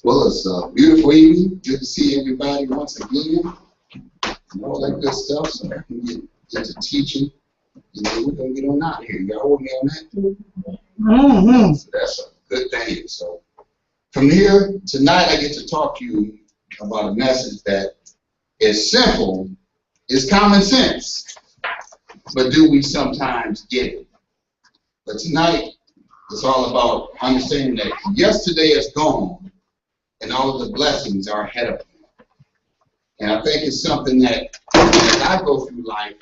Well, it's a beautiful evening. Good to see everybody once again and all that good stuff. So I can get to teaching. We're going to get on out of here. Y'all hold me on that? Mm-hmm. So that's a good thing. So from here, tonight I get to talk to you about a message that is simple, is common sense, but do we sometimes get it? But tonight, it's all about understanding that yesterday is gone and all of the blessings are ahead of you. And I think it's something that as I go through life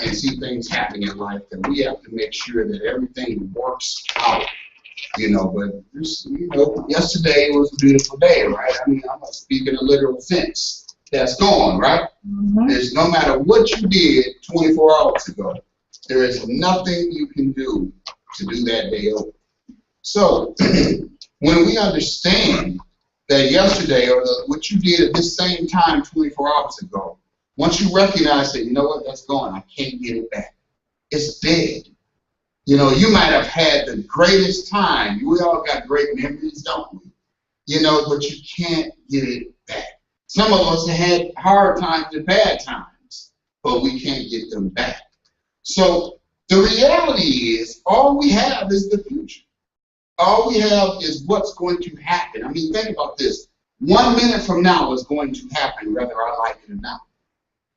and see things happening in life, that we have to make sure that everything works out. But yesterday was a beautiful day, right? I mean, I'm not speaking a literal sense. That's gone, right? Mm-hmm. There's no matter what you did 24 hours ago, there is nothing you can do to do that day over. So when we understand that yesterday or what you did at this same time 24 hours ago, once you recognize that, you know what, that's gone, I can't get it back. It's dead. You might have had the greatest time. We all got great memories, don't we? But you can't get it back. Some of us have had hard times and bad times, but we can't get them back. So the reality is all we have is the future. All we have is what's going to happen. I mean, think about this. 1 minute from now is going to happen, whether I like it or not.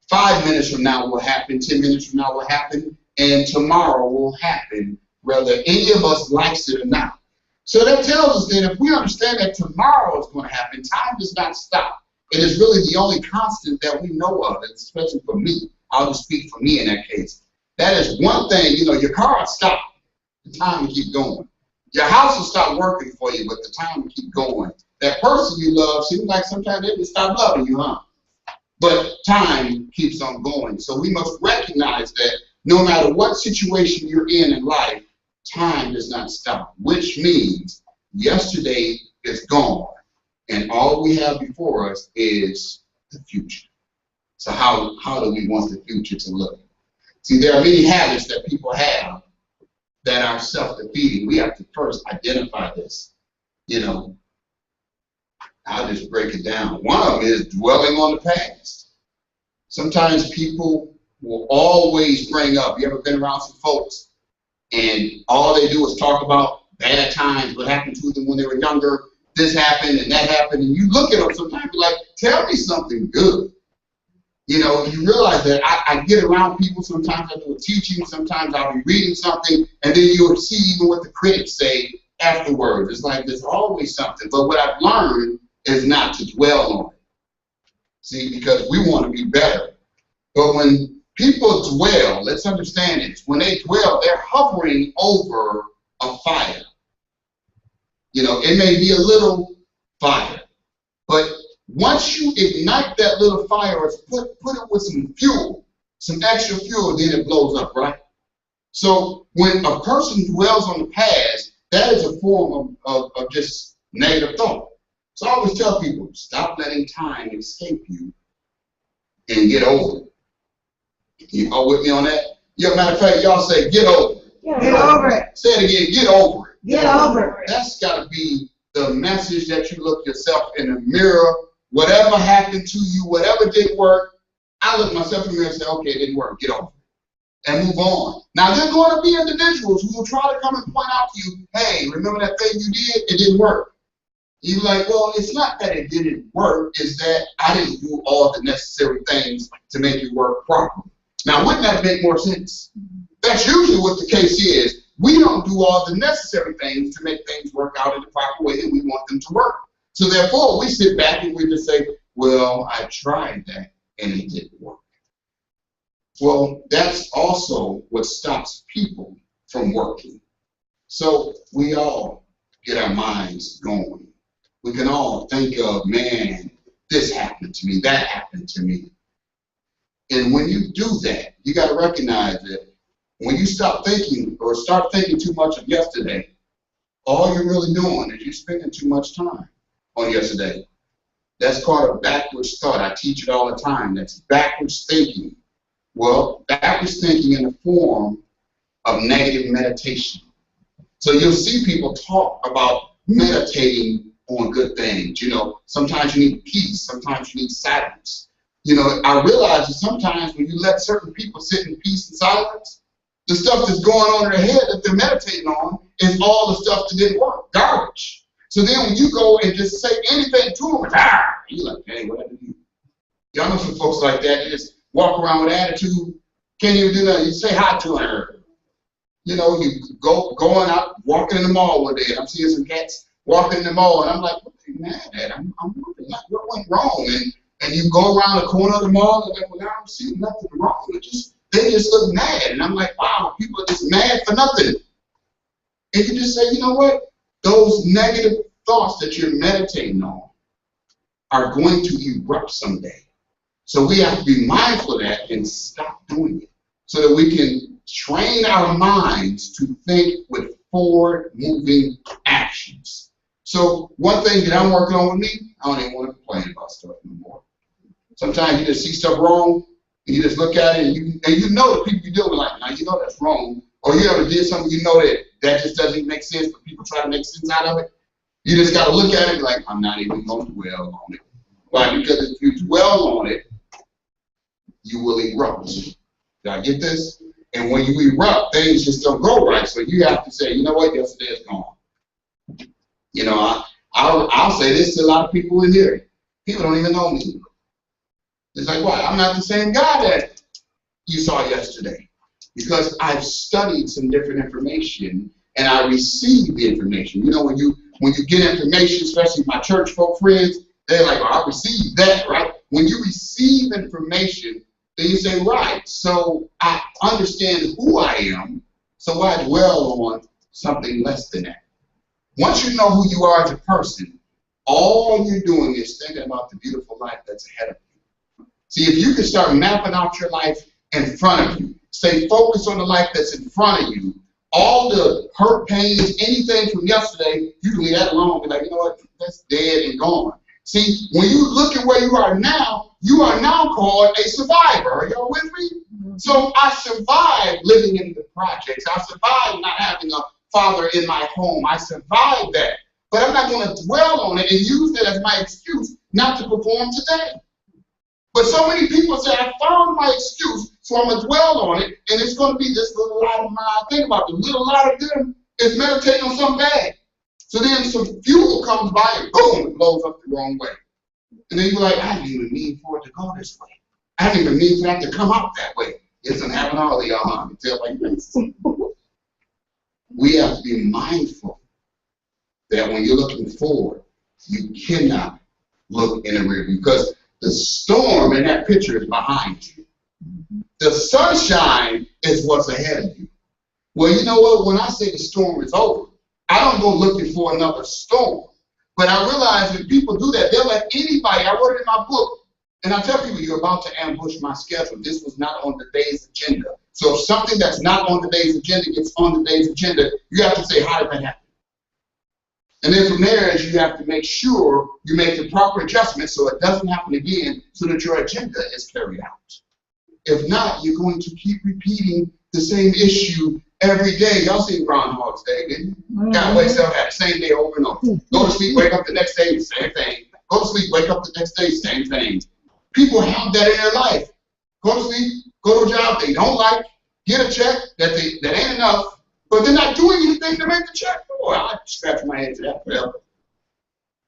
5 minutes from now will happen. 10 minutes from now will happen. And tomorrow will happen, whether any of us likes it or not. So that tells us that if we understand that tomorrow is going to happen, time does not stop. It is really the only constant that we know of, especially for me. I'll just speak for me in that case. That is one thing, your car will stop. The time will keep going. Your house will stop working for you, but the time will keep going. That person you love seems like sometimes they will stop loving you, huh? But time keeps on going. So we must recognize that no matter what situation you're in life, time does not stop, which means yesterday is gone, and all we have before us is the future. So how do we want the future to look? See, there are many habits that people have that are self-defeating. We have to first identify this. I'll just break it down. One of them is dwelling on the past. Sometimes people will always bring up, you ever been around some folks and all they do is talk about bad times, what happened to them when they were younger, this happened and that happened, and you look at them sometimes you're like, tell me something good. You realize that I get around people, sometimes I do a teaching, sometimes I'll be reading something, and then you'll see even what the critics say afterwards. It's like there's always something. But what I've learned is not to dwell on it. See, because we want to be better. But when people dwell, let's understand it. When they dwell, they're hovering over a fire. It may be a little fire, but once you ignite that little fire, or put it with some fuel, some extra fuel, then it blows up, right? So when a person dwells on the past, that is a form of just negative thought. So I always tell people, stop letting time escape you and get over it. You all with me on that? Matter of fact, y'all say, get over it. Get over it. Say it again, get over it. Get over it. That's got to be the message that you look yourself in the mirror. Whatever happened to you, whatever didn't work, I look myself in the mirror and say, okay, it didn't work, get over it, and move on. Now, there are going to be individuals who will try to come and point out to you, hey, remember that thing you did? It didn't work. You're like, well, it's not that it didn't work, it's that I didn't do all the necessary things to make it work properly. Now, wouldn't that make more sense? That's usually what the case is. We don't do all the necessary things to make things work out in the proper way that we want them to work. So therefore, we sit back and we just say, well, I tried that and it didn't work. Well, that's also what stops people from working. So we all get our minds going. We can all think of, man, this happened to me, that happened to me. And when you do that, you got to recognize that when you stop thinking or start thinking too much of yesterday, all you're really doing is you're spending too much time on yesterday. That's called a backwards thought. I teach it all the time. That's backwards thinking. Well, backwards thinking in the form of negative meditation. So you'll see people talk about meditating on good things. You know, sometimes you need peace. Sometimes you need silence. You know, I realize that sometimes when you let certain people sit in peace and silence, the stuff that's going on in their head that they're meditating on is all the stuff that didn't work, garbage. So then when you go and just say anything to them, you're like, hey, what did I do? Y'all know some folks like that. They just walk around with attitude, can't even do nothing. You say hi to her. You know, you going out, walking in the mall one day, and I'm seeing some cats walking in the mall, and I'm like, what are you mad at? I'm wondering, like, what went wrong? And you go around the corner of the mall, and like, well, I don't see nothing wrong. They just look mad, and I'm like, wow, people are just mad for nothing. And you just say, you know what? Those negative thoughts that you're meditating on are going to erupt someday. So we have to be mindful of that and stop doing it so that we can train our minds to think with forward-moving actions. So one thing that I'm working on with me, I don't even want to complain about stuff anymore. Sometimes you just see stuff wrong, and you just look at it, and you know the people you deal with, like, now you know that's wrong. Or you ever did something you know that just doesn't make sense, but people try to make sense out of it. You just got to look at it like, I'm not even going to dwell on it. Why? Because if you dwell on it, you will erupt. Did I get this? And when you erupt, things just don't go right. So you have to say, you know what, yesterday is gone. You know, I'll say this to a lot of people in here. People don't even know me. It's like, why? I'm not the same guy that you saw yesterday. Because I've studied some different information and I received the information. You know, when you get information, especially my church folk friends, they're like, well, I received that, right? When you receive information, then you say, right, so I understand who I am, so why dwell on something less than that? Once you know who you are as a person, all you're doing is thinking about the beautiful life that's ahead of you. See, if you can start mapping out your life in front of you, stay focused on the life that's in front of you, all the hurt, pains, anything from yesterday, you can leave that alone and be like, you know what, that's dead and gone. See, when you look at where you are now called a survivor. Are y'all with me? So I survived living in the projects. I survived not having a father in my home. I survived that. But I'm not going to dwell on it and use that as my excuse not to perform today. But so many people say, I found my excuse, so I'm going to dwell on it, and it's going to be this little light of mine. Think about it. The little light of them is meditating on something bad. So then some fuel comes by and boom, it blows up the wrong way. And then you're like, I didn't even mean for it to go this way. I didn't even mean for that to come out that way. It doesn't happen all of y'all, huh? Tell like this. We have to be mindful that when you're looking forward, you cannot look in the rear view because the storm in that picture is behind you. The sunshine is what's ahead of you. Well, you know what? When I say the storm is over, I don't go looking for another storm. But I realize when people do that, they'll let anybody, I wrote it in my book, and I tell people, you're about to ambush my schedule. This was not on the day's agenda. So if something that's not on the day's agenda gets on the day's agenda, you have to say, how did that happen? And then from there is you have to make sure you make the proper adjustments so it doesn't happen again so that your agenda is carried out. If not, you're going to keep repeating the same issue every day. Y'all seen Groundhog's Day, didn't you? God wakes up at the same day over and over. Go to sleep, wake up the next day, same thing. Go to sleep, wake up the next day, same thing. People have that in their life. Go to sleep, go to a job they don't like, get a check that ain't enough, but they're not doing anything to make the check. Boy, I scratch my head to that forever.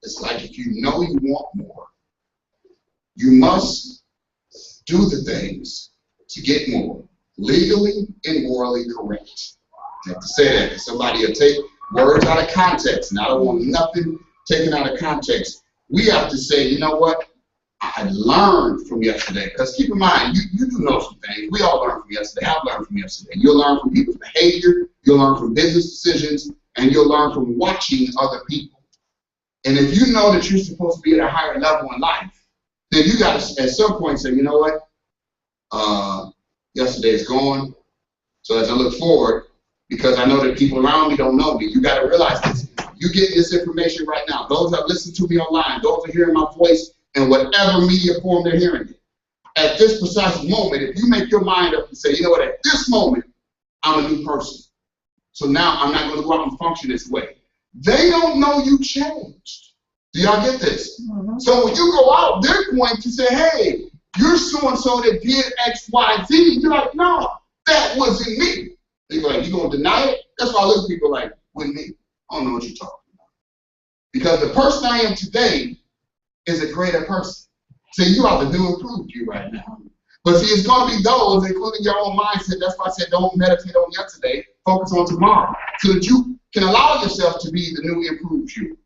It's like if you know you want more, you must do the things to get more, legally and morally correct. I have to say that because somebody will take words out of context, and I don't want nothing taken out of context. We have to say, you know what? I learned from yesterday. Because keep in mind, you do know some things. We all learned from yesterday. I've learned from yesterday. You'll learn from people's behavior. You'll learn from business decisions. And you'll learn from watching other people. And if you know that you're supposed to be at a higher level in life, then you got to, at some point, say, you know what? Yesterday is gone. So as I look forward, because I know that people around me don't know me, you got to realize this. You get this information right now. Those that listen to me online, those that are hearing my voice in whatever media form they're hearing it. At this precise moment, if you make your mind up and say, you know what, at this moment, I'm a new person. So now I'm not going to go out and function this way. They don't know you changed. Do y'all get this? So when you go out, they're going to say, hey, you're so-and-so that did X, Y, Z. You're like, no, that wasn't me. They're like, you going to deny it? That's why I look at people like, with me. I don't know what you're talking about. Because the person I am today is a greater person. See, you have to do improve you right now. But see, it's going to be those, including your own mindset. That's why I said don't meditate on yesterday. Focus on tomorrow. So that you can allow yourself to be the new improved you.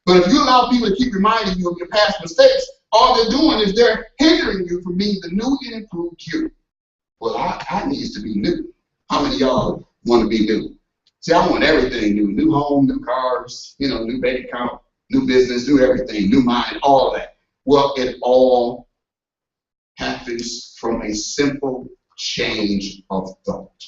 But if you allow people to keep reminding you of your past mistakes, all they're doing is they're hindering you from being the new and improved you. Well, I need to be new. How many of y'all want to be new? See, I want everything new. New home, new cars, new bank account, new business, new everything, new mind, all that. Well, it all happens from a simple change of thought.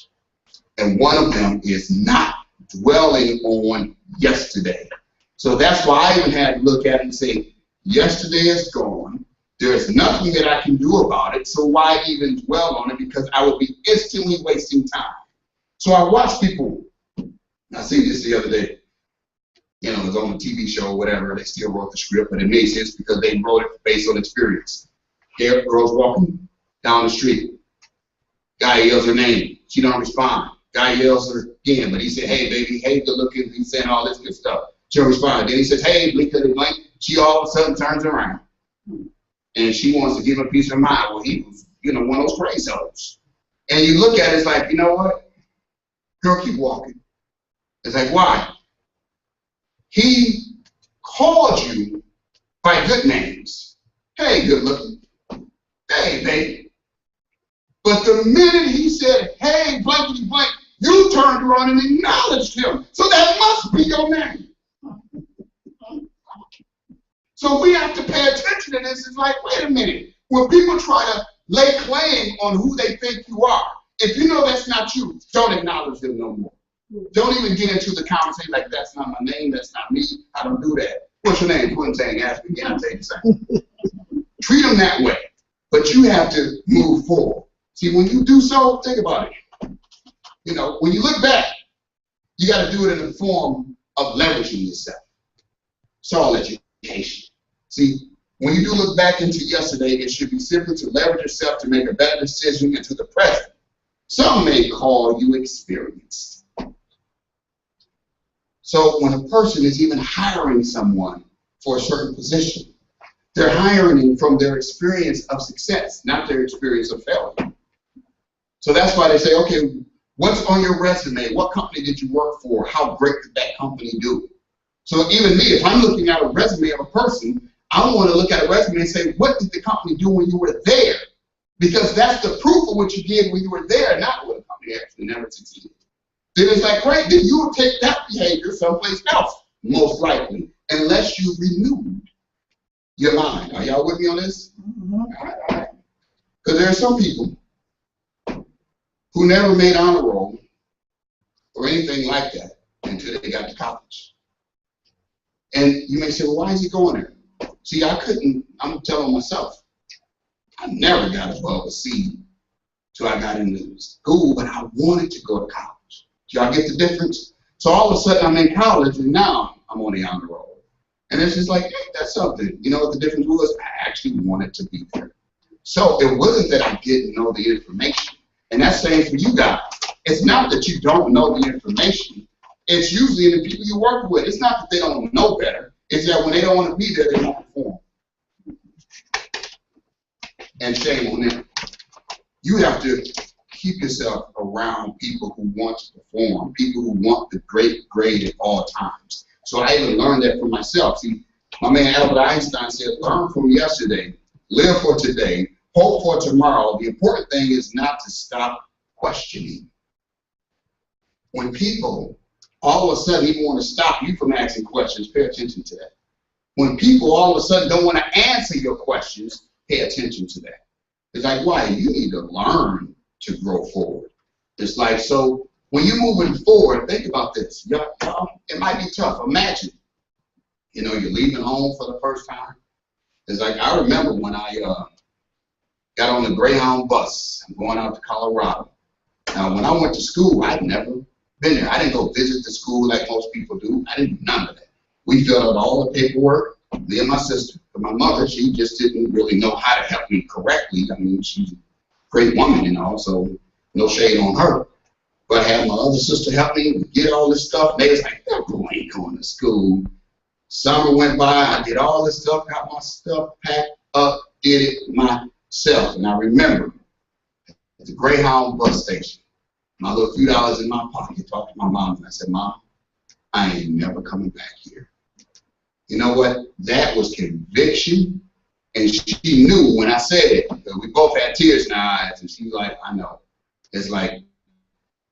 And one of them is not dwelling on yesterday. So that's why I even had to look at it and say, yesterday is gone. There's nothing that I can do about it, so why even dwell on it? Because I would be instantly wasting time. So I watch people. I seen this the other day. It was on a TV show or whatever. They still wrote the script, but it made sense because they wrote it based on experience. Girl's walking down the street. Guy yells her name. She don't respond. Guy yells her again, but he said, hey, baby, hey, good looking. He's saying all this good stuff. She don't respond. Then he says, hey, blink, blink. She all of a sudden turns around. And she wants to give him a piece of her mind. Well, he was, one of those crazy hoes. And you look at it, it's like, you know what? Girl, keep walking. It's like, why? He called you by good names. Hey, good looking. Hey, baby. But the minute he said, hey, blankety blank, you turned around and acknowledged him. So that must be your name. So we have to pay attention to this. It's like, wait a minute. When people try to lay claim on who they think you are, if you know that's not you, don't acknowledge them no more. Don't even get into the conversation like, that's not my name, that's not me, I don't do that. What's your name? Quentin, ask me again, I'll tell you the same. Treat them that way. But you have to move forward. See, when you do so, think about it. When you look back, you got to do it in the form of leveraging yourself. It's all education. See, when you do look back into yesterday, it should be simply to leverage yourself to make a better decision into the present. Some may call you experienced. So when a person is even hiring someone for a certain position, they're hiring from their experience of success, not their experience of failure. So that's why they say, okay, what's on your resume? What company did you work for? How great did that company do? So even me, if I'm looking at a resume of a person, I want to look at a resume and say, what did the company do when you were there? Because that's the proof of what you did when you were there, not what the company actually never succeeded. Then it's like, great, then you will take that behavior someplace else, most likely, unless you renewed your mind. Are y'all with me on this? All right. Because there are some people who never made honor roll or anything like that until they got to college. And you may say, well, why is he going there? See, I'm telling myself, I never got above a C till I got into school, but I wanted to go to college. Do y'all get the difference? So all of a sudden I'm in college and now I'm on the honor roll. And it's just like, hey, that's something. You know what the difference was? I actually wanted to be there. So it wasn't that I didn't know the information. And that's saying for you guys, it's not that you don't know the information. It's usually the people you work with. It's not that they don't know better. It's that when they don't want to be there, they don't perform. And shame on them. You have to keep yourself around people who want to perform, people who want the great grade at all times. So I even learned that for myself. See, my man Albert Einstein said, learn from yesterday, live for today, hope for tomorrow. The important thing is not to stop questioning. When people all of a sudden even want to stop you from asking questions, pay attention to that. When people all of a sudden don't want to answer your questions, pay attention to that. It's like, why? You need to learn to grow forward. It's like, so when you're moving forward, think about this. It might be tough. Imagine, you're leaving home for the first time. It's like, I remember when I got on the Greyhound bus and going out to Colorado. Now, when I went to school, I'd never been there. I didn't go visit the school like most people do. I didn't do none of that. We filled out all the paperwork. me and my sister. But my mother, she just didn't really know how to help me correctly. I mean, she's a great woman, you know, so no shade on her. But I had my other sister help me get all this stuff. They was like, that boy ain't going to school. Summer went by, I did all this stuff, got my stuff packed up, did it myself. And I remember at the Greyhound bus station, my little few dollars in my pocket, talked to my mom, and I said, Mom, I ain't never coming back here. You know what? That was conviction, and she knew when I said it. We both had tears in our eyes, and she was like, I know. It's like,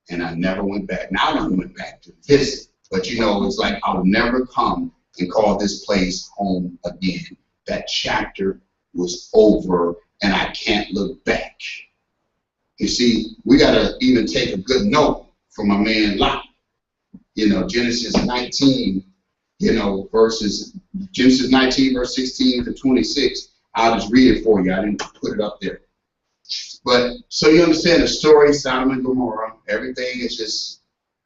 and I never went back. Now I never went back to visit, but you know, it's like I will never come and call this place home again. That chapter was over, and I can't look back. You see, we got to even take a good note from my man Lot. You know, Genesis 19, you know, Genesis 19, verse 16 to 26. I'll just read it for you. I didn't put it up there. But so you understand the story, Sodom and Gomorrah, everything is just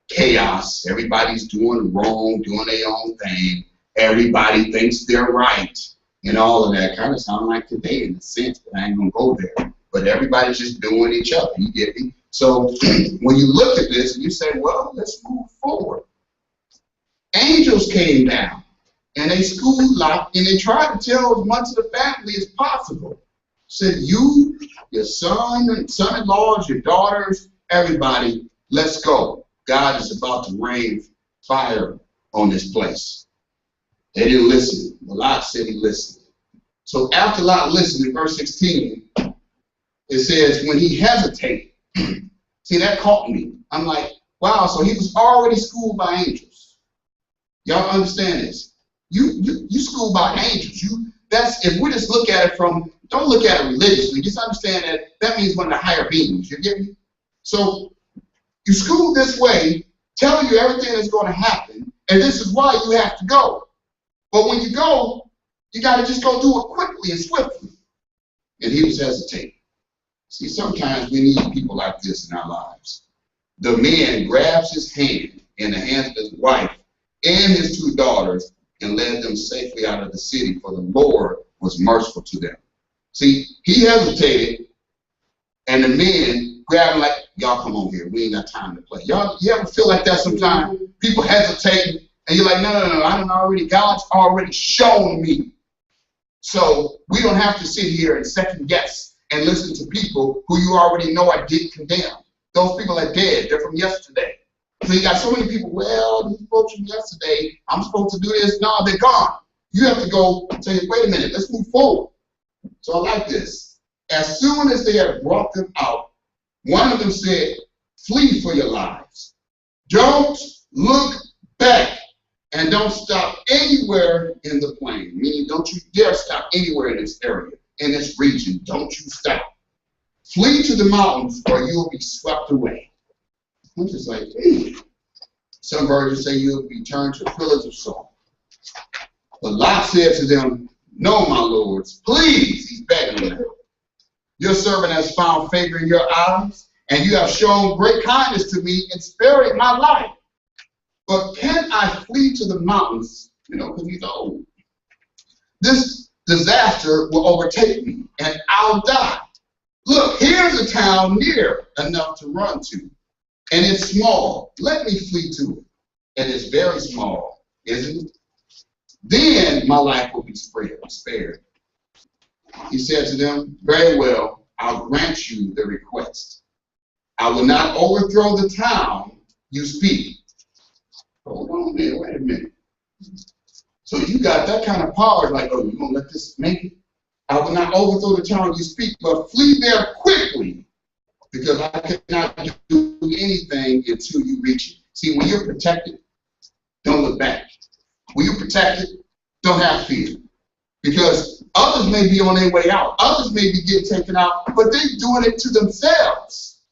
chaos. Everybody's doing wrong, doing their own thing. Everybody thinks they're right, and all of that. Kind of sound like today in a sense, but I ain't going to go there. But everybody's just doing each other, you get me? So when you look at this and you say, well, let's move forward. Angels came down, and they schooled Lot, and they tried to tell as much of the family as possible. Said, you, your son-in-laws, your daughters, everybody, let's go. God is about to rain fire on this place. They didn't listen. But Lot said he listened. So after Lot listened, in verse 16, it says, when he hesitated, see, that caught me. I'm like, wow, so he was already schooled by angels. Y'all understand this? You schooled by angels. That's, if we just look at it from, don't look at it religiously, just understand that that means one of the higher beings. You get me? So you school this way, telling you everything that's going to happen, and this is why you have to go. But when you go, you got to just go do it quickly and swiftly. And he was hesitating. See, sometimes we need people like this in our lives. The man grabs his hand in the hands of his wife and his two daughters and led them safely out of the city, for the Lord was merciful to them. See, he hesitated, and the men grabbed him like, y'all come on here. We ain't got time to play. Y'all, you ever feel like that sometimes? People hesitating, and you're like, no, I don't already, God's already shown me. So we don't have to sit here and second guess and listen to people who you already know I did condemn. Those people are dead. They're from yesterday. So you got so many people, well, these folks from yesterday, I'm supposed to do this. No, they're gone. You have to go say, wait a minute, let's move forward. So I like this. As soon as they had brought them out, one of them said, flee for your lives. Don't look back, and don't stop anywhere in the plain. Meaning, don't you dare stop anywhere in this area, in this region. Don't you stop. Flee to the mountains, or you will be swept away. I'm just like, hey. Some versions say you will be turned to pillars of salt. But Lot said to them, no, my lords, please, he's begging them. Your servant has found favor in your eyes, and you have shown great kindness to me in sparing my life. But can I flee to the mountains, you know, because he's old? This disaster will overtake me, and I'll die. Look, here's a town near enough to run to, and it's small. Let me flee to it. And it's very small, isn't it? Then my life will be spared. He said to them, very well, I'll grant you the request. I will not overthrow the town you speak. Hold on a minute, wait a minute. So you got that kind of power, like, oh, you gonna let this make it? I will not overthrow the town you speak, but flee there quickly, because I cannot do anything until you reach it. See, when you're protected, don't look back. When you're protected, don't have fear. Because others may be on their way out. Others may be getting taken out, but they're doing it to themselves.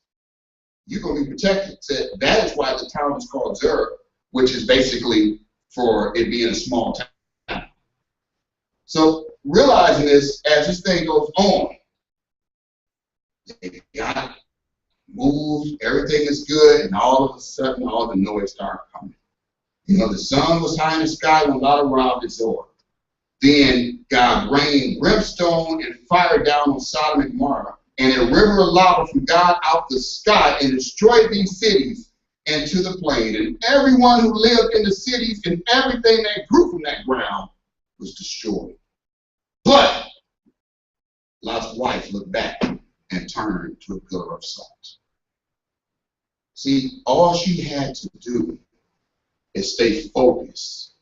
You're going to be protected. So that is why the town is called Zer, which is basically for it being a small town. So realizing this, as this thing goes on, they got moved, everything is good, and all of a sudden, all the noise started coming. You know, the sun was high in the sky when Lot arrived at Zoar. Then God rained brimstone and fire down on Sodom and Gomorrah, and a river of lava from God out the sky, and destroyed these cities into the plain. And everyone who lived in the cities and everything that grew from that ground was destroyed. But Lot's wife looked back and turned to a pillar of salt. See, all she had to do is stay focused.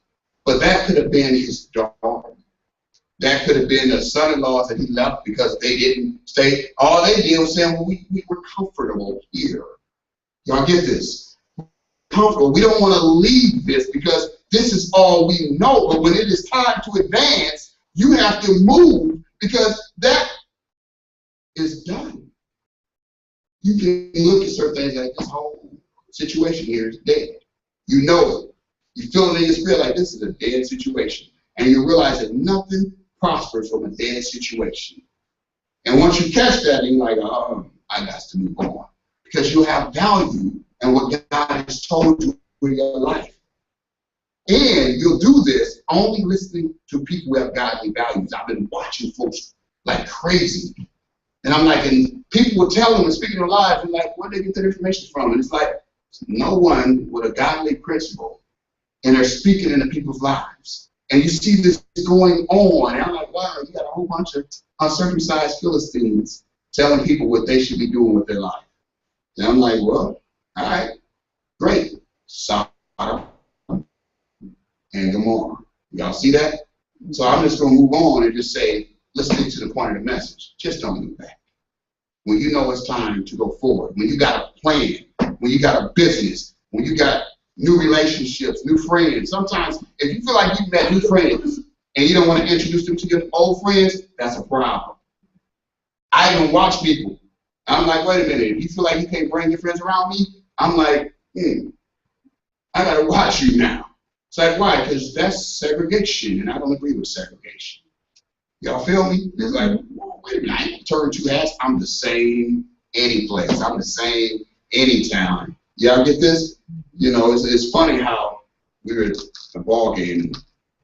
But that could have been his daughter. That could have been the son-in-laws that he left because they didn't stay. All they did was saying, well, we were comfortable here. Y'all get this? Comfortable. We don't want to leave this because this is all we know. But when it is time to advance, you have to move because that is done. You can look at certain things like this whole situation here is dead. You know it. You feel it in your spirit like this is a dead situation. And you realize that nothing prospers from a dead situation. And once you catch that, you're like, oh, I got to move on. Because you have value in what God has told you for your life. And you'll do this only listening to people who have godly values. I've been watching folks like crazy. And I'm like, and people will tell them and speaking their lives, and like, where do they get that information from? And it's like, no one with a godly principle. And they're speaking into people's lives. And you see this going on. And I'm like, wow, you got a whole bunch of uncircumcised Philistines telling people what they should be doing with their life. And I'm like, well, all right, great. Sodom and Gomorrah. Y'all see that? So I'm just going to move on and just say, let's get to the point of the message. Just don't look back. When you know it's time to go forward, when you got a plan, when you got a business, when you got new relationships, new friends. Sometimes if you feel like you've met new friends and you don't want to introduce them to your old friends, that's a problem. I even watch people. I'm like, wait a minute, if you feel like you can't bring your friends around me, I'm like, I got to watch you now. It's like, why? Because that's segregation, and I don't agree with segregation. Y'all feel me? It's like, well, wait a minute, I ain't turn two hats. I'm the same any place. I'm the same anytime. Y'all get this? You know, it's funny how we were at a ball game,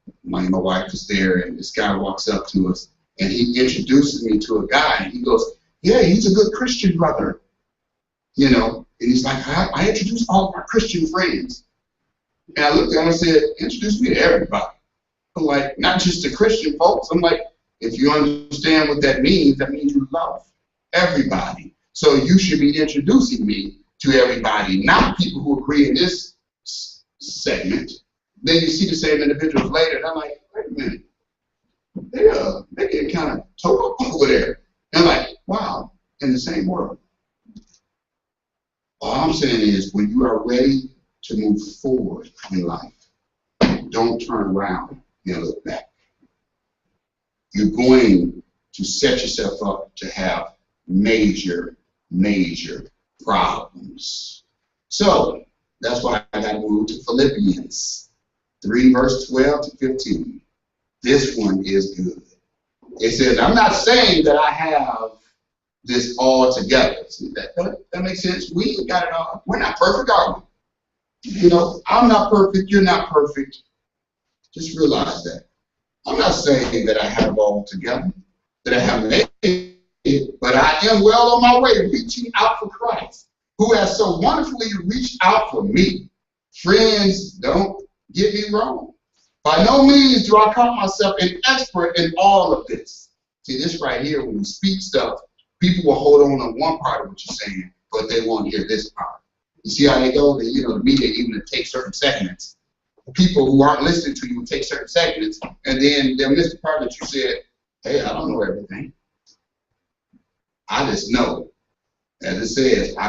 and my wife was there, and this guy walks up to us, and he introduces me to a guy, and he goes, yeah, he's a good Christian brother. You know, and he's like, I introduced all of my Christian friends. And I looked at him and said, introduce me to everybody. I'm like, not just the Christian folks. I'm like, if you understand what that means you love everybody. So you should be introducing me to everybody, not people who agree in this segment. Then you see the same individuals later, and I'm like, wait a minute, they get kind of towed up over there. And I'm like, wow, in the same world. All I'm saying is, when you are ready to move forward in life, don't turn around and look back. You're going to set yourself up to have major, major problems. So that's why I got to move to Philippians 3, verse 12 to 15. This one is good. It says, I'm not saying that I have this all together. See, that makes sense. We ain't got it all. We're not perfect, are we? You know, I'm not perfect. You're not perfect. Just realize that. I'm not saying that I have it all together, that I have made it, but I am well on my way reaching out for Christ, who has so wonderfully reached out for me. Friends, don't get me wrong. By no means do I count myself an expert in all of this. See, this right here, when you speak stuff, people will hold on to one part of what you're saying, but they won't hear this part. You see how they go? The media even take certain segments. People who aren't listening to you will take certain segments, and then they'll miss the part that you said, hey, I don't know everything. I just know. As it says, I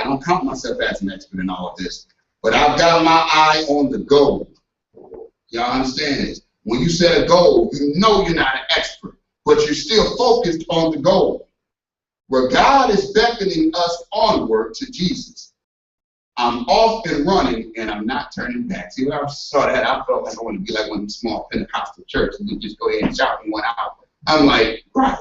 don't count myself as an expert in all of this, but I've got my eye on the goal. Y'all understand this? When you set a goal, you know you're not an expert, but you're still focused on the goal. Where God is beckoning us onward to Jesus. I'm off and running, and I'm not turning back. See, when I saw that, I felt like I wanted to be like one of the small Pentecostal churches and just go ahead and shout from 1 hour. I'm like, right,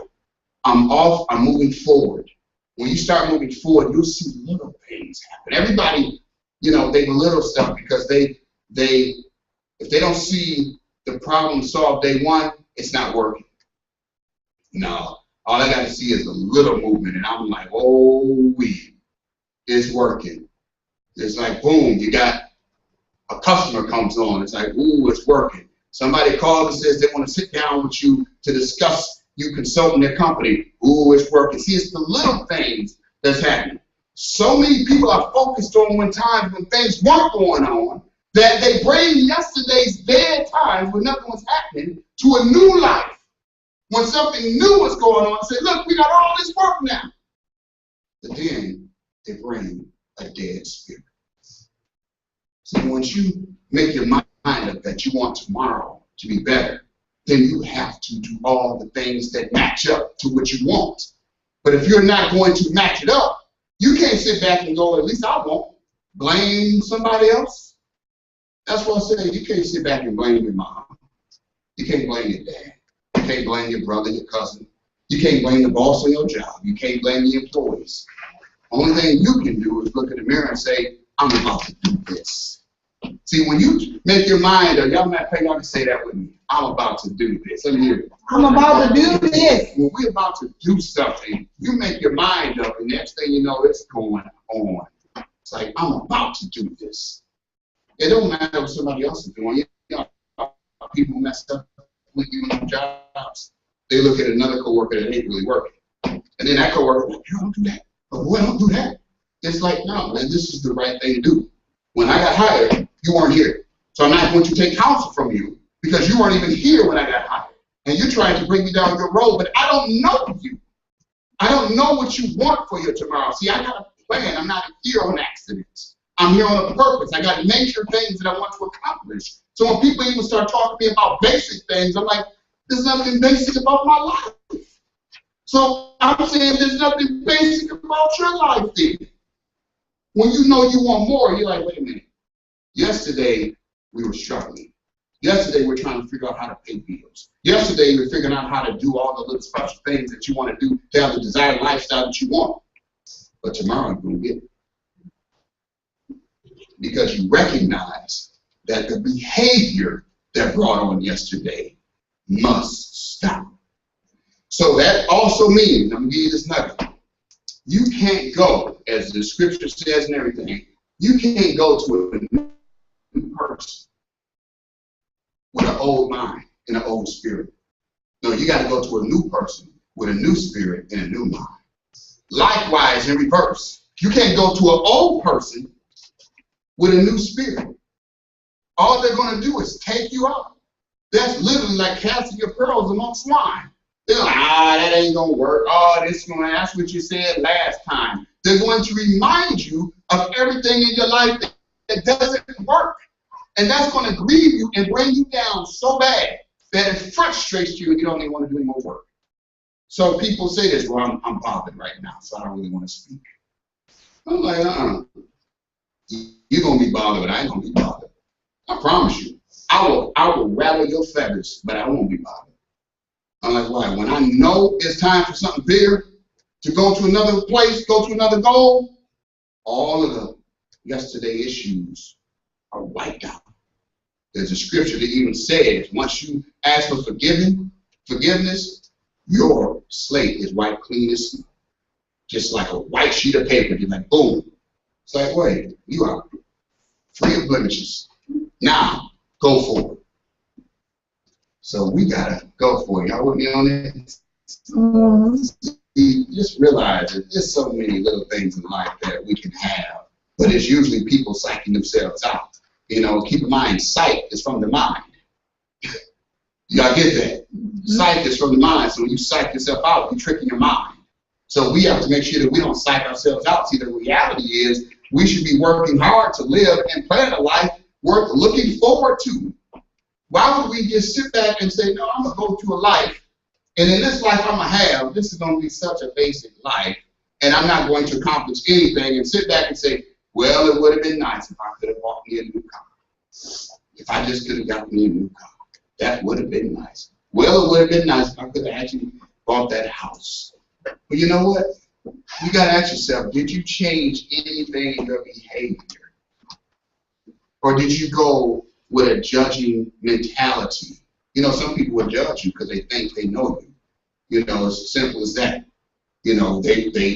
I'm off, I'm moving forward. When you start moving forward, you'll see little things happen. Everybody, they belittle stuff because if they don't see the problem solved day one, it's not working. No, all I got to see is a little movement, and I'm like, oh, it's working. It's like, boom, you got a customer comes on. It's like, ooh, it's working. Somebody calls and says they want to sit down with you to discuss you consulting their company. Ooh, it's working. See, it's the little things that's happening. So many people are focused on when things weren't going on that they bring yesterday's dead times when nothing was happening to a new life. When something new was going on, say, look, we got all this work now. But then they bring a dead spirit. So once you make your mind up that you want tomorrow to be better, then you have to do all the things that match up to what you want. But if you're not going to match it up, you can't sit back and go, at least I won't. Blame somebody else. That's what I say. You can't sit back and blame your mom. You can't blame your dad. You can't blame your brother, your cousin. You can't blame the boss on your job. You can't blame the employees. Only thing you can do is look in the mirror and say, I'm about to do this. See, when you make your mind up, y'all can say that with me. I'm about to do this. Let me hear it. I'm about to do this. When we're about to do something, you make your mind up, and next thing you know, it's going on. It's like, I'm about to do this. It don't matter what somebody else is doing. You know, people mess up when you on jobs. They look at another coworker that ain't really working. And then that coworker, like, don't do that. But boy, don't do that. It's like, no, man, this is the right thing to do. When I got hired, you weren't here. So I'm not going to take counsel from you because you weren't even here when I got hired. And you're trying to bring me down your road, but I don't know you. I don't know what you want for your tomorrow. See, I got a plan. I'm not here on accident. I'm here on a purpose. I got to make sure things that I want to accomplish. So when people even start talking to me about basic things, I'm like, there's nothing basic about my life. So I'm saying there's nothing basic about your life then. When you know you want more, you're like, wait a minute. Yesterday, we were struggling. Yesterday, we're trying to figure out how to pay bills. Yesterday, we're figuring out how to do all the little special things that you want to do to have the desired lifestyle that you want. But tomorrow, you're going to get it. Because you recognize that the behavior that brought on yesterday must stop. So that also means, I'm going to give you this nugget. You can't go, as the scripture says and everything, you can't go to a new person with an old mind and an old spirit. No, you got to go to a new person with a new spirit and a new mind. Likewise, in reverse, you can't go to an old person with a new spirit. All they're going to do is take you out. That's literally like casting your pearls among swine. They're like, that ain't going to work. That's what you said last time. They're going to remind you of everything in your life that doesn't work. And that's going to grieve you and bring you down so bad that it frustrates you and you don't even want to do any more work. So people say this, well, I'm bothered right now, so I don't really want to speak. I'm like, you're going to be bothered, but I ain't going to be bothered. I promise you. I will rattle your feathers, but I won't be bothered. I'm like, why? When I know it's time for something bigger, to go to another place, go to another goal, all of the yesterday issues are wiped out. There's a scripture that even says, once you ask for forgiveness, your slate is wiped clean as snow. Just like a white sheet of paper. You're like, boom. It's like, wait, you are free of blemishes. Now, go for it. So we gotta go for it. Y'all with me on this? Just realize that there's so many little things in life that we can have, but it's usually people psyching themselves out. You know, keep in mind, sight is from the mind. Y'all get that? Sight is from the mind. So when you psych yourself out, you're tricking your mind. So we have to make sure that we don't psych ourselves out. See, the reality is we should be working hard to live and plan a life worth looking forward to. Why would we just sit back and say, no, I'm going to go through a life, and in this life I'm going to have, this is going to be such a basic life, and I'm not going to accomplish anything, and sit back and say, well, it would have been nice if I could have bought me a new car. If I just could have got me a new car. That would have been nice. Well, it would have been nice if I could have actually bought that house. But you know what? You got to ask yourself, did you change anything in your behavior? Or did you go with a judging mentality. You know, some people will judge you because they think they know you. You know, it's simple as that. You know,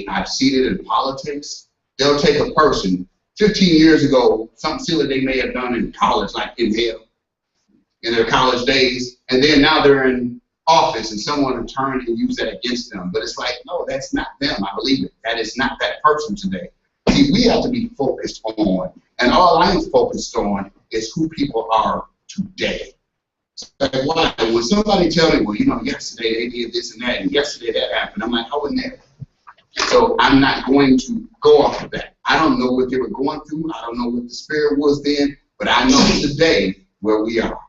I've seen it in politics. They'll take a person 15 years ago, something silly they may have done in college, like in their college days, and then now they're in office and someone will turn and use that against them. But it's like, no, that's not them. I believe it. That is not that person today. See, we have to be focused on, and all I am focused on is who people are today. Like, why? When somebody tells me, well, you know, yesterday they did this and that, and yesterday that happened, I'm like, I wasn't there. So I'm not going to go off of that. I don't know what they were going through. I don't know what the spirit was then, but I know today where we are.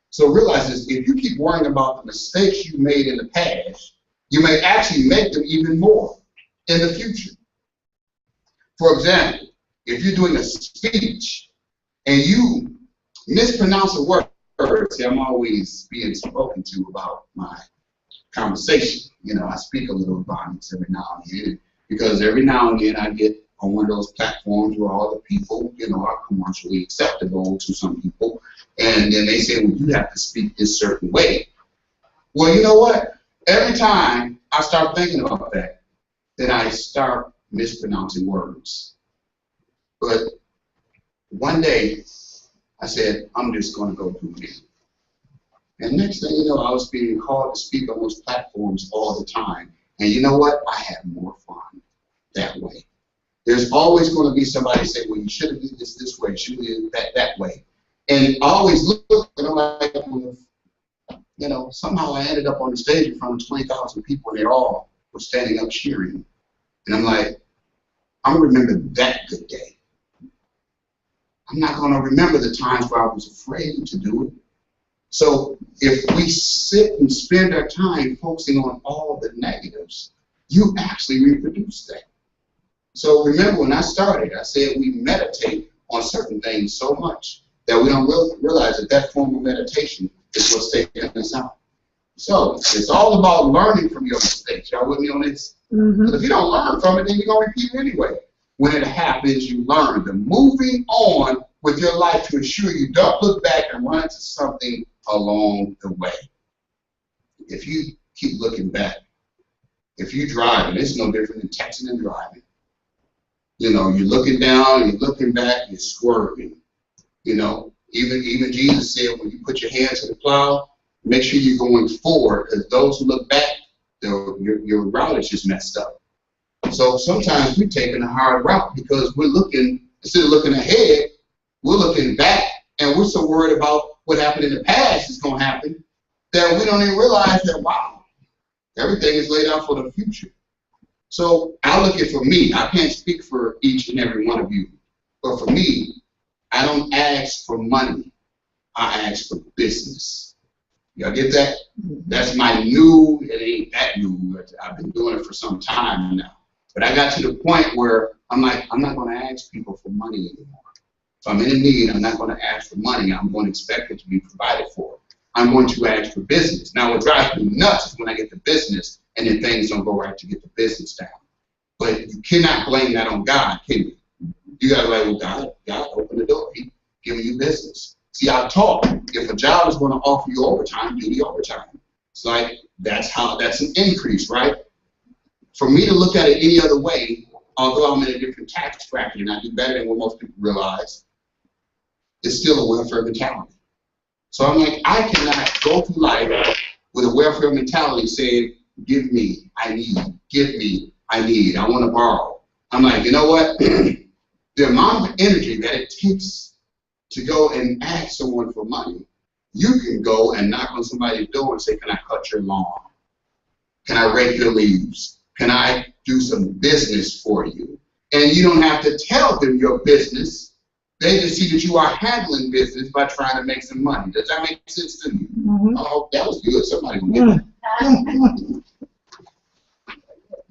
So realize this, if you keep worrying about the mistakes you made in the past, you may actually make them even more in the future. For example, if you're doing a speech and you mispronounce a word, see, I'm always being spoken to about my conversation. You know, I speak a little Ebonics every now and then, because every now and then I get on one of those platforms where all the people, you know, are commercially acceptable to some people, and then they say, well, you have to speak this certain way. Well, you know what? Every time I start thinking about that, then I start mispronouncing words. But one day, I said, I'm just going to go do it. And next thing you know, I was being called to speak on those platforms all the time. And you know what? I had more fun that way. There's always going to be somebody say, well, you should have did this way, you should have did that way. And I always look, you know, like, you know, somehow I ended up on the stage in front of 20,000 people, and they all were standing up cheering. And I'm like, I'm going to remember that good day. I'm not going to remember the times where I was afraid to do it. So if we sit and spend our time focusing on all the negatives, you actually reproduce that. So remember, when I started, I said we meditate on certain things so much that we don't realize that that form of meditation is what's taking us out. So it's all about learning from your mistakes. Y'all with me on this? Because if you don't learn from it, then you're going to repeat it anyway. When it happens, you learn. The moving on with your life to ensure you don't look back and run into something along the way. If you keep looking back, if you're driving, it's no different than texting and driving. You know, you're looking down, you're looking back, you're swerving. You know, even Jesus said, when you put your hands to the plow, make sure you're going forward, because those who look back, your route is just messed up. So sometimes we're taking a hard route because we're looking, instead of looking ahead, we're looking back, and we're so worried about what happened in the past is going to happen that we don't even realize that, wow, everything is laid out for the future. So I look at, for me, I can't speak for each and every one of you, but for me, I don't ask for money. I ask for business. Y'all get that? That's my new, it ain't that new, I've been doing it for some time now. But I got to the point where I'm like, I'm not going to ask people for money anymore. If I'm in need, I'm not going to ask for money. I'm going to expect it to be provided for. I'm going to ask for business. Now, what drives me nuts is when I get the business and then things don't go right to get the business down. But you cannot blame that on God, can you? You got to be like, well, God opened the door. He giving you business. See, I taught, if a job is going to offer you overtime, do the overtime. It's like, that's an increase, right? For me to look at it any other way, although I'm in a different tax bracket and I do better than what most people realize, it's still a welfare mentality. So I'm like, I cannot go through life with a welfare mentality saying, give me, I need, give me, I need, I want to borrow. I'm like, you know what? The amount of energy that it takes to go and ask someone for money, you can go and knock on somebody's door and say, can I cut your lawn? Can I rake your leaves? Can I do some business for you? And you don't have to tell them your business. They just see that you are handling business by trying to make some money. Does that make sense to you? Oh, that was good. Somebody will get that.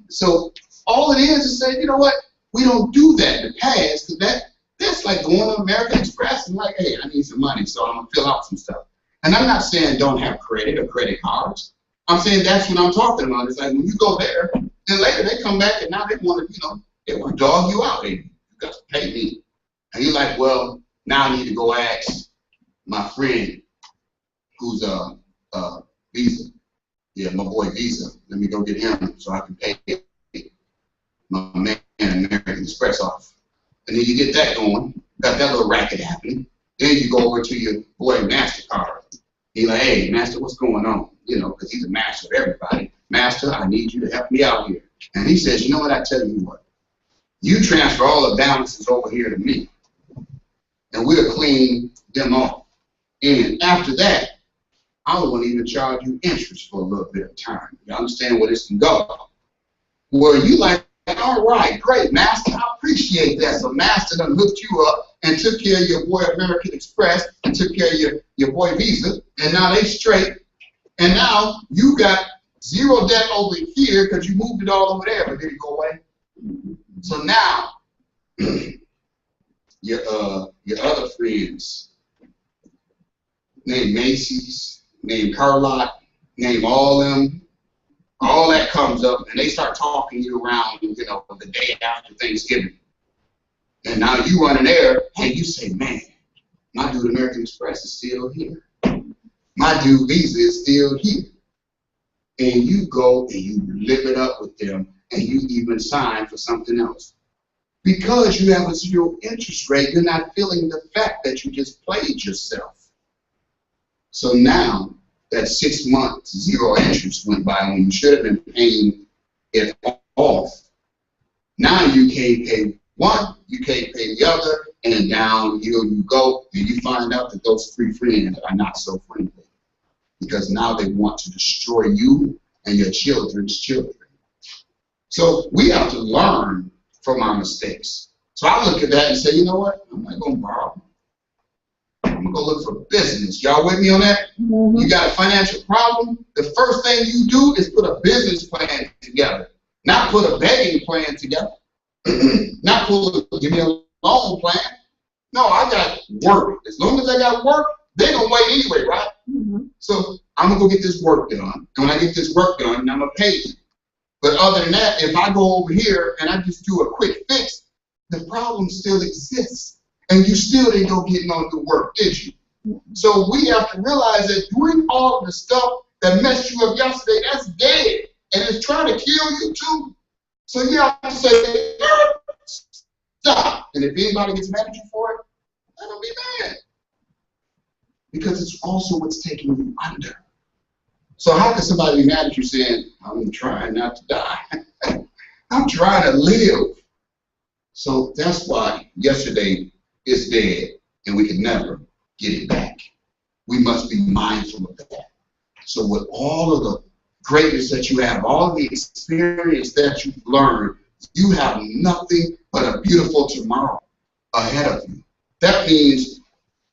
So all it is say, you know what? We don't do that in the past, because that's like going to American Express and like, hey, I need some money, so I'm going to fill out some stuff. And I'm not saying don't have credit or credit cards. I'm saying that's what I'm talking about. It's like when you go there, then later they come back and now they want to, you know, they want to dog you out. Hey, you got to pay me. And you're like, well, now I need to go ask my friend who's Visa. Yeah, my boy Visa. Let me go get him so I can pay my man American Express off. And then you get that going, got that little racket happening. Then you go over to your boy MasterCard. He's like, hey, Master, what's going on? You know, because he's a master of everybody. Master, I need you to help me out here. And he says, you know what, I tell you what. You transfer all the balances over here to me, and we'll clean them off. And after that, I won't even charge you interest for a little bit of time. You understand where this can go? Where you like, all right, great, Master, I appreciate that. So Master done hooked you up and took care of your boy American Express and took care of your boy Visa, and now they straight. And now you got zero debt over here because you moved it all over there, but did it go away? So now, your other friends, name Macy's, name Carlotte, name all them, all that comes up, and they start talking you around, you know, the day after Thanksgiving. And now you run in there, and you say, man, my dude American Express is still here. My dude Visa is still here. And you go and you live it up with them, and you even sign for something else. Because you have a zero interest rate, you're not feeling the fact that you just played yourself. So now that 6 months zero interest went by when you should have been paying it off. Now you can't pay one, you can't pay the other, and down you go, and you find out that those three friends are not so friendly. Because now they want to destroy you and your children's children. So we have to learn from our mistakes. So I look at that and say, you know what? I'm not going to borrow. I'm going to go look for business. Y'all with me on that? Mm-hmm. You got a financial problem? The first thing you do is put a business plan together. Not put a begging plan together. Not give me a loan plan. No, I got work. As long as I got work, they're going to wait anyway, right? Mm-hmm. So I'm going to go get this work done. And when I get this work done, I'm going to pay you. But other than that, if I go over here and I just do a quick fix, the problem still exists. And you still didn't go getting on the work, did you? So we have to realize that doing all of the stuff that messed you up yesterday, that's dead. And it's trying to kill you too. So you have to say, stop. And if anybody gets mad at you for it, let them be mad. Because it's also what's taking you under. So how can somebody be mad at you saying, I'm trying not to die? I'm trying to live. So that's why yesterday is dead and we can never get it back. We must be mindful of that. So with all of the greatness that you have, all the experience that you've learned, you have nothing but a beautiful tomorrow ahead of you. That means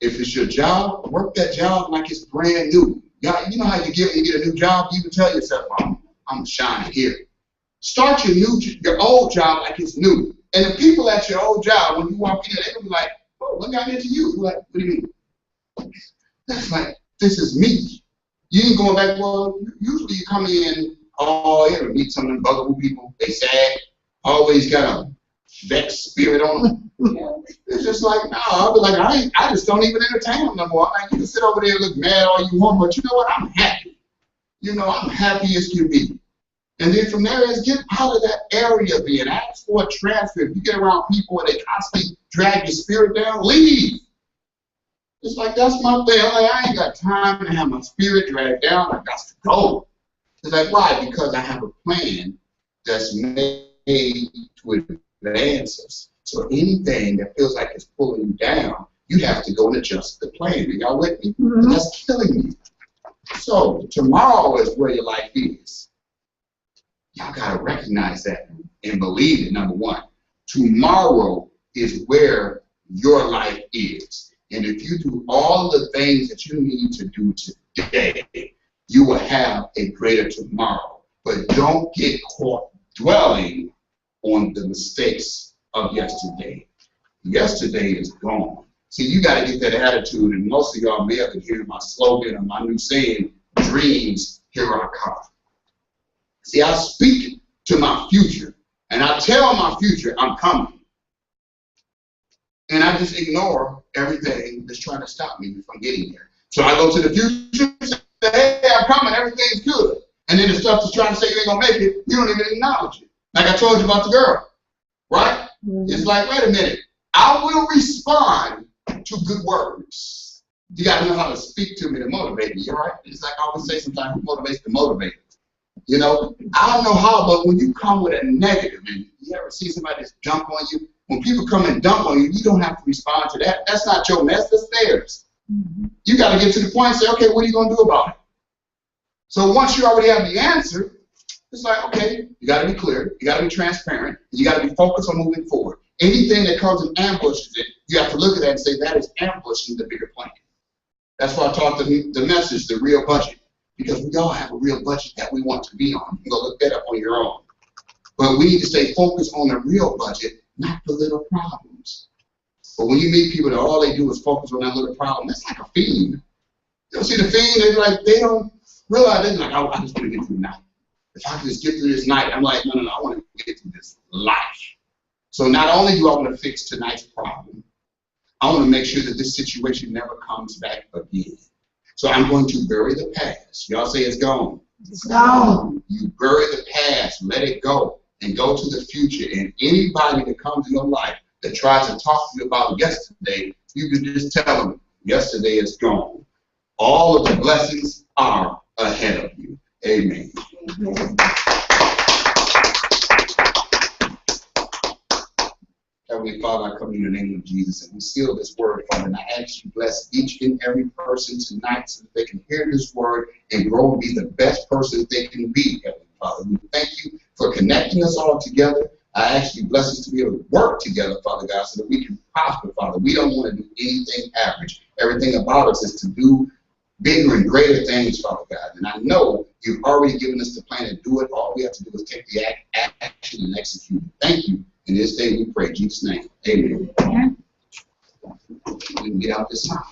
if it's your job, work that job like it's brand new. You know how you get a new job, you can tell yourself, I'm shining here. Start your old job like it's new. And the people at your old job, when you walk in, they're going to be like, oh, what got into you? You're like, what do you mean? That's like, this is me. You ain't going back, well, usually you come in, oh, you ever meet some of them bugaboo people, they sad, always got a vexed spirit on them. It's just like, no, I'll be like, I just don't even entertain them no more. Like, you can sit over there and look mad all you want, but you know what? I'm happy. You know, I'm happy as can be. And then from there is get out of that area being. Ask for a transfer. If you get around people and they constantly drag your spirit down, leave. It's like, that's my thing. I'm like, I ain't got time to have my spirit dragged down. I got to go. It's like, why? Because I have a plan that's made to advance us. So anything that feels like it's pulling you down, you have to go and adjust the plan. Are y'all with me? Mm-hmm. That's killing you. So tomorrow is where your life is. Y'all got to recognize that and believe it, number one. Tomorrow is where your life is. And if you do all the things that you need to do today, you will have a greater tomorrow. But don't get caught dwelling on the mistakes of yesterday. Yesterday is gone. See, you got to get that attitude, and most of y'all may have been hearing my slogan or my new saying, dreams, here I come. See, I speak to my future, and I tell my future, I'm coming. and I just ignore everything that's trying to stop me from getting there. So I go to the future and say, hey, I'm coming, everything's good. And then the stuff that's trying to say you ain't gonna make it, you don't even acknowledge it. Like I told you about the girl, right? It's like, wait a minute, I will respond to good words. You gotta know how to speak to me to motivate me, right? It's like I always say sometimes, who motivates the motivator? You know, I don't know how, but when you come with a negative, and you ever see somebody just dump on you? When people come and dump on you, you don't have to respond to that. That's not your mess, that's theirs. You got to get to the point and say, okay, what are you going to do about it? So once you already have the answer, it's like, okay, you got to be clear, you got to be transparent, you got to be focused on moving forward. Anything that comes and ambushes it, you have to look at that and say, that is ambushing the bigger plan. That's why I taught the message, the real budget. Because we all have a real budget that we want to be on. You can go look that up on your own. But we need to stay focused on the real budget, not the little problems. But when you meet people that all they do is focus on that little problem, that's like a fiend. You don't see the fiend, they're like, they don't realize, they're like, I just want to get through the night. If I can just get through this night, I'm like, no, I want to get through this life. So not only do I want to fix tonight's problem, I want to make sure that this situation never comes back again. So I'm going to bury the past. Y'all say it's gone. It's gone. You bury the past, let it go, and go to the future. And anybody that comes in your life that tries to talk to you about yesterday, you can just tell them, yesterday is gone. All of the blessings are ahead of you. Amen. Amen. Heavenly Father, I come in the name of Jesus, and we seal this word, Father, and I ask you bless each and every person tonight so that they can hear this word and grow and be the best person they can be, Heavenly Father. We thank you for connecting us all together. I ask you bless us to be able to work together, Father God, so that we can prosper, Father. We don't want to do anything average. Everything about us is to do bigger and greater things, Father God. And I know you've already given us the plan to do it. All we have to do is take the action and execute it. Thank you. In this day we pray in Jesus' name. Amen. We can get out this time.